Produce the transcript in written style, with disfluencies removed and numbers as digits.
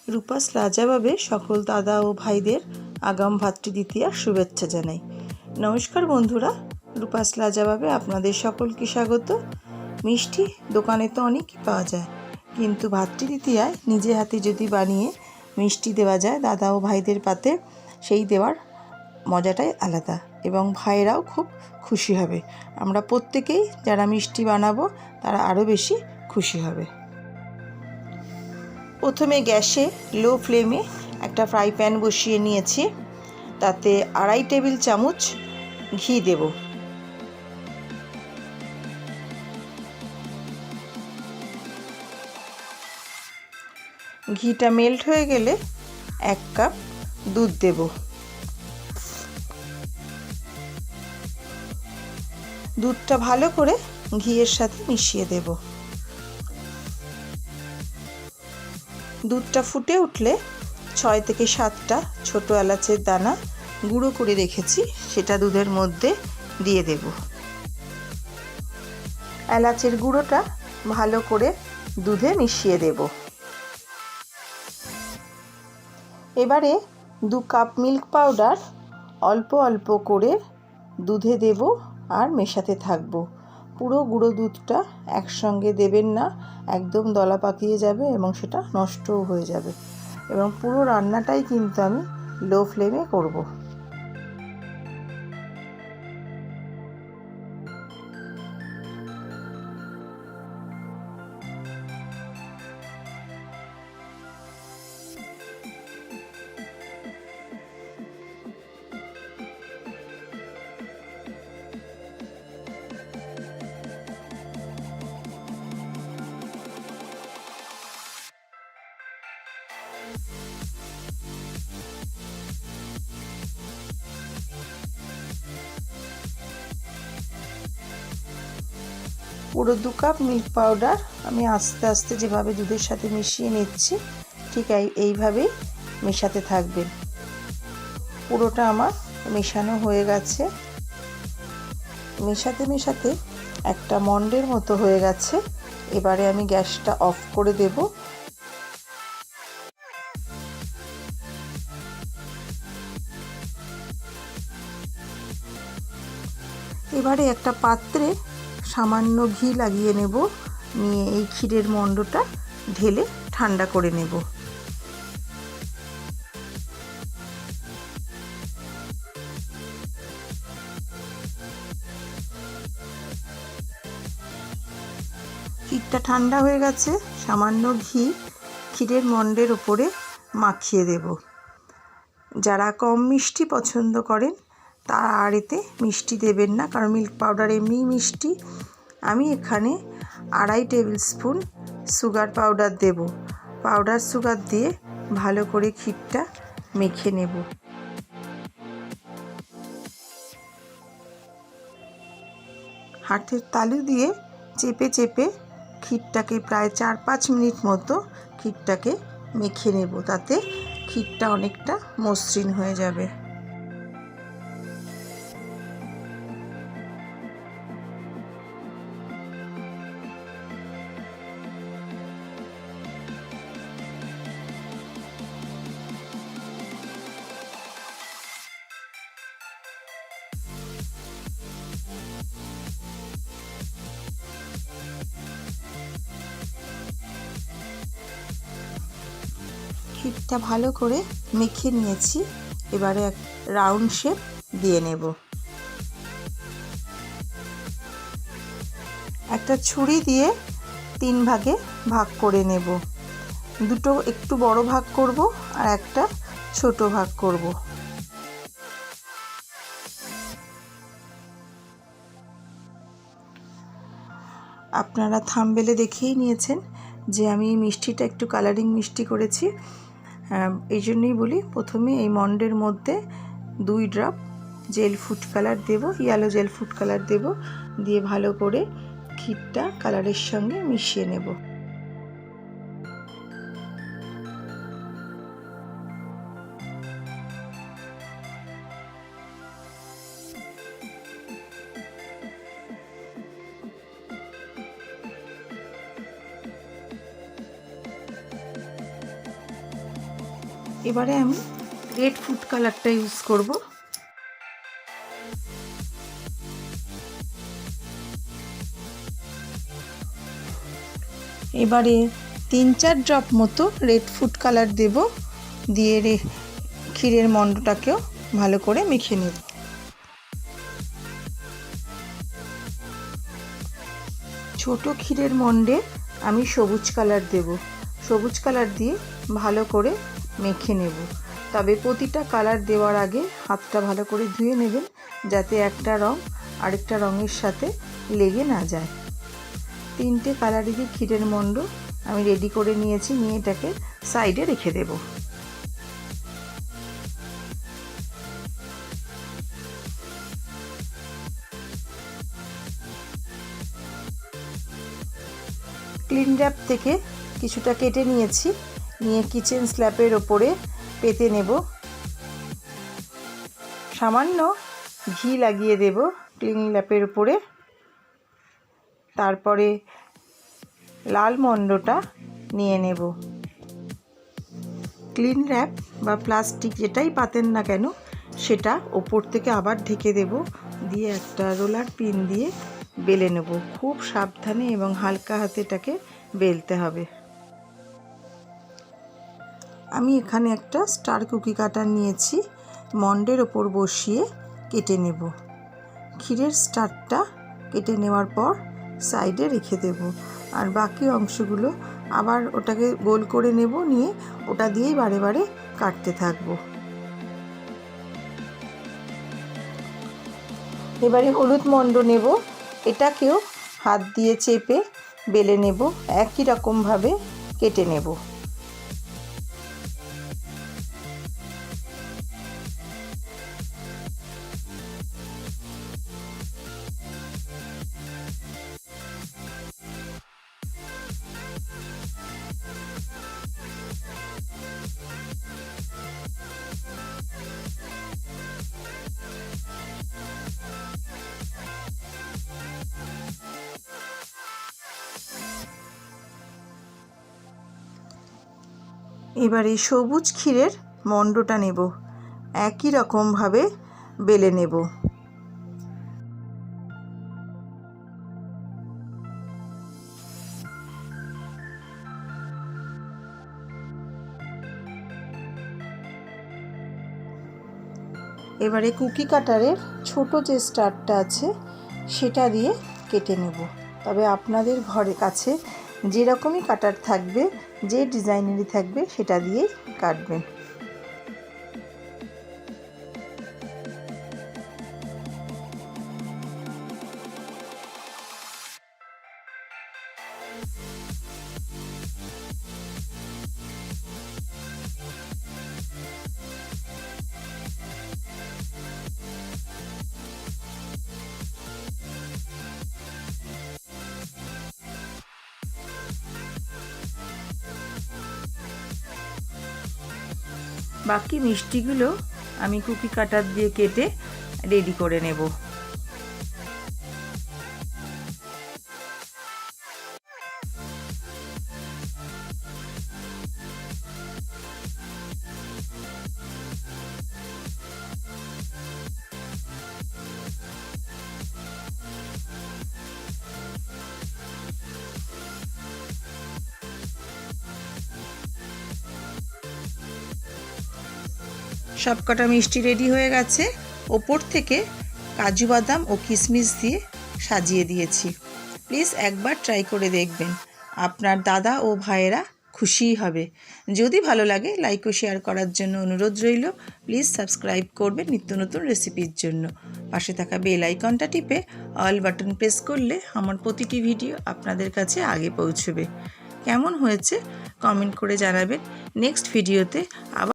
রূপাস লাজাভাবে সকল দাদা ও ভাইদের আগাম ভাতৃদ্বিতীয়ার শুভেচ্ছা জানাই। নমস্কার বন্ধুরা, রূপাস লাজাভাবে আপনাদের সকলকে স্বাগত। মিষ্টি দোকানে তো অনেকই পাওয়া যায়, কিন্তু ভাতৃদ্বিতীয়ায় নিজে হাতে যদি বানিয়ে মিষ্টি দেওয়া যায় দাদা ও ভাইদের পাতে, সেই দেওয়ার মজাটাই আলাদা এবং ভাইয়েরাও খুব খুশি হবে। আমরা প্রত্যেকেই যারা মিষ্টি বানাবো তারা আরও বেশি খুশি হবে। প্রথমে গ্যাসে লো ফ্লেমে একটা ফ্রাই প্যান বসিয়ে নিয়েছি, তাতে 2.5 টেবিল চামচ ঘি দেব। ঘিটা মেল্ট হয়ে গেলে 1 কাপ দুধ দেব। দুধটা ভালো করে ঘিয়ের সাথে মিশিয়ে দেব। দুধটা ফুটে উঠলে 6 থেকে 7টা ছোট এলাচের দানা গুঁড়ো করে রেখেছি, সেটা দুধের মধ্যে দিয়ে দেব। এলাচের গুঁড়োটা ভালো করে দুধে মিশিয়ে দেব। এবারে 2 কাপ মিল্ক পাউডার অল্প অল্প করে দুধে দেব আর মেশাতে থাকবো। পুরো গুঁড়ো দুধটা একসঙ্গে দেবেন না, একদম দলা পাকিয়ে যাবে এবং সেটা নষ্টও হয়ে যাবে। এবং পুরো রান্নাটাই কিন্তু আমি লো ফ্লেমে করব। পুরো 2 কাপ মিল্ক পাউডার আমি আস্তে আস্তে যেভাবে দুধের সাথে মিশিয়ে নিচ্ছি, ঠিক এইভাবেই মেশাতে থাকবেন। পুরোটা আমার মেশানো হয়ে গেছে। মেশাতে মেশাতে একটা মন্ডের মতো হয়ে গেছে। এবারে আমি গ্যাসটা অফ করে দেব। এবারে একটা পাত্রে সামান্য ঘি লাগিয়ে নেব, নিয়ে এই ক্ষীরের মণ্ডটা ঢেলে ঠান্ডা করে নেব। ক্ষীরটা ঠান্ডা হয়ে গেছে, সামান্য ঘি ক্ষীরের মণ্ডের ওপরে মাখিয়ে দেব। যারা কম মিষ্টি পছন্দ করেন তারা আর এতে মিষ্টি দেবেন না, কারণ মিল্ক পাউডার এমনিই মিষ্টি। আমি এখানে 2.5 টেবিল স্পুন সুগার পাউডার দেব। পাউডার সুগার দিয়ে ভালো করে ক্ষীরটা মেখে নেব। হাতের তালু দিয়ে চেপে চেপে ক্ষীরটাকে প্রায় 4-5 মিনিট মতো ক্ষীরটাকে মেখে নেব, তাতে ক্ষীরটা অনেকটা মসৃণ হয়ে যাবে। ক্ষীরটা ভালো করে মেখে নিয়েছি, এবারে এক রাউন্ড শেপ দিয়ে নেব। একটা ছুরি দিয়ে 3 ভাগে ভাগ করে নেব। দুটো একটু বড় ভাগ করব আর একটা ছোট ভাগ করব। আপনারা থাম্বনেলে দেখেই নিয়েছেন যে আমি মিষ্টিটা একটু কালারিং মিষ্টি করেছি। এই জন্যই বলি, প্রথমে এই মন্ডের মধ্যে 2 ড্রপ জেল ফুড কালার দেব, ইয়েলো জেল ফুড কালার দেব, দিয়ে ভালো করে ক্ষীরটা কালারের সঙ্গে মিশিয়ে নেব। এবারে আমি রেড ফুড কালারটা ইউজ করব। এবারে 3-4 ড্রপ মতো রেড ফুড কালার দেব, দিয়ে ক্ষীরের মণ্ডটাকেও ভালো করে মেখে নেব। ছোট ক্ষীরের মণ্ডে আমি সবুজ কালার দেব। সবুজ কালার দিয়ে ভালো করে মেখে নেব। তবে প্রতিটা কালার দেওয়ার আগে হাতটা ভালো করে ধুয়ে নেবেন, যাতে একটা রং আরেকটা রঙের সাথে লেগে না যায়। 3টে কালারেরই ক্ষীরের মণ্ড আমি রেডি করে নিয়েছি, নিয়ে এটাকে সাইডে রেখে দেব। ক্লিন র্যাপ থেকে কিছুটা কেটে নিয়েছি, নিয়ে কিচেন স্ল্যাপের ওপরে পেতে নেব। সামান্য ঘি লাগিয়ে দেব ক্লিন র্যাপের উপরে। তারপরে লাল মণ্ডটা নিয়ে নেব। ক্লিন র্যাপ বা প্লাস্টিক যেটাই পাতেন না কেন, সেটা ওপর থেকে আবার ঢেকে দেব, দিয়ে একটা রোলার পিন দিয়ে বেলে নেব। খুব সাবধানে এবং হালকা হাতে এটাকে বেলতে হবে। আমি এখানে একটা স্টার কুকি কাটার নিয়েছি, মণ্ডের ওপর বসিয়ে কেটে নেব। ক্ষীরের স্টারটা কেটে নেওয়ার পর সাইডে রেখে দেব, আর বাকি অংশগুলো আবার ওটাকে গোল করে নেব, নিয়ে ওটা দিয়েই বারে বারে কাটতে থাকব। এবারে হলুদ মণ্ড নেব, এটাকেও হাত দিয়ে চেপে বেলে নেব, একই রকমভাবে কেটে নেব। এবারে সবুজ ক্ষীরের মণ্ডটা নেব, একই রকমভাবে বেলে নেব। এবারে কুকি কাটারের ছোট যে স্টারটা আছে সেটা দিয়ে কেটে নেব। তবে আপনাদের ঘরে কাছে যেরকমই কাটার থাকবে, যে ডিজাইনেরই থাকবে, সেটা দিয়েই কাটবেন। বাকি মিষ্টিগুলো আমি কুকি কাটার দিয়ে কেটে রেডি করে নেব। সবকটা মিষ্টি রেডি হয়ে গেছে। ওপর থেকে কাজু বাদাম ও কিশমিশ দিয়ে সাজিয়ে দিয়েছি। প্লিজ একবার ট্রাই করে দেখবেন, আপনার দাদা ও ভাইয়েরা খুশিই হবে। যদি ভালো লাগে লাইক ও শেয়ার করার জন্য অনুরোধ রইল। প্লিজ সাবস্ক্রাইব করবেন নিত্য নতুন রেসিপির জন্য। পাশে থাকা বেল আইকনটা টিপে অল বাটন প্রেস করলে আমার প্রতিটি ভিডিও আপনাদের কাছে আগে পৌঁছবে। কেমন হয়েছে কমেন্ট করে জানাবেন। নেক্সট ভিডিওতে আবার